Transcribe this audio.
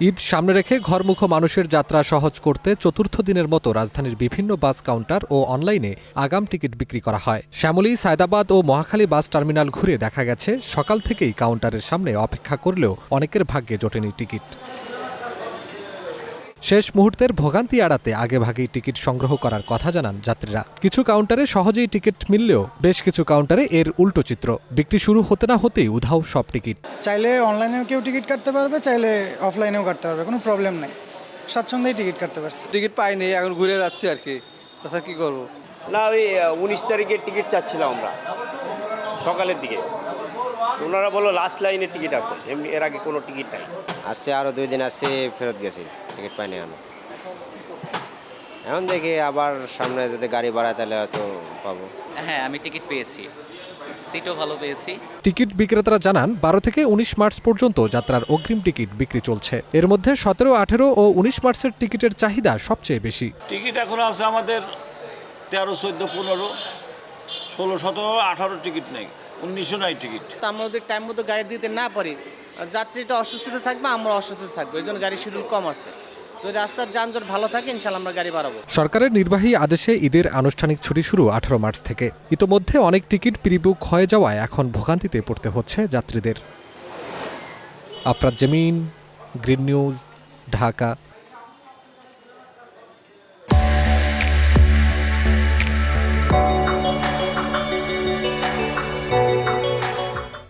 ঈদ সামনে রেখে ঘরমুখো মানুষের যাত্রা সহজ করতে চতুর্থ দিনের মতো রাজধানীর বিভিন্ন বাস কাউন্টার ও অনলাইনে আগাম টিকিট বিক্রি করা হয়। শ্যামলী, সায়দাবাদ ও মহাখালী বাস টার্মিনাল ঘুরে দেখা গেছে সকাল থেকেই কাউন্টারের সামনে অপেক্ষা করলেও অনেকের ভাগ্যে জোটেনি টিকিট। শেষ মুহূর্তের ভোগান্তি এড়াতে আগেভাগেই টিকিট সংগ্রহ করার কথা জানান যাত্রীরা। কিছু কাউন্টারে সহজেই টিকিট মিললেও বেশ কিছু কাউন্টারে এর উল্টো চিত্র। বিক্রি শুরু হতে না হতেই উধাও সব টিকিট। চাইলে অনলাইনেও কেউ টিকিট কাটতে পারবে, চাইলে অফলাইনেও কাটতে পারবে, কোনো প্রবলেম নেই। স্বাচ্ছন্দ্যেই টিকিট কাটতে পারছে। টিকিট পাইনি, এখন ঘুরে যাচ্ছি আর কি। তাছাড়া কী করবো? না, ওই 19 তারিখের টিকিট চাচ্ছিলাম আমরা সকালের দিকে। ওনারা বললো লাস্ট লাইনে টিকিট আছে, এমনি এর আগে কোনো টিকিট নাই। আসছে আরও 2 দিন আসছে, ফেরত গেছি, টিকিট পাইনি আমি। এখন দেখি আবার সামনে যদি গাড়ি বাড়ায় তাহলে হয়তো পাবো। হ্যাঁ, আমি টিকিট পেয়েছি, সিটও ভালো পেয়েছি। টিকিট বিক্রেতারা জানান 12 থেকে 19 মার্চ পর্যন্ত যাত্রার অগ্রিম টিকিট বিক্রি চলছে। এর মধ্যে 17, 18 ও 19 মার্চের টিকিটের চাহিদা সবচেয়ে বেশি। টিকিট এখন আছে আমাদের 13, 14, 15, 16, 17, 18 টিকিট নেই, 19 নাই টিকিট। আমরা ওদের টাইম মতো গাড়ি দিতে না পারি, আর যাত্রীটা অসুস্থতা থাকবে, আমরা অসুস্থ থাকবো, এই জন্য গাড়ি শিডিউল কম আছে। তো রাস্তার যানজট ভালো থাকে, ইনশাল্লাহ আমরা গাড়ি বাড়াবো। সরকারের নির্বাহী আদেশে ঈদের আনুষ্ঠানিক ছুটি শুরু 18 মার্চ থেকে। ইতোমধ্যে অনেক টিকিট প্রিবুক হয়ে যাওয়ায় এখন ভোগান্তিতে পড়তে হচ্ছে যাত্রীদের। আফরাদ জমিন, গ্রিন নিউজ, ঢাকা।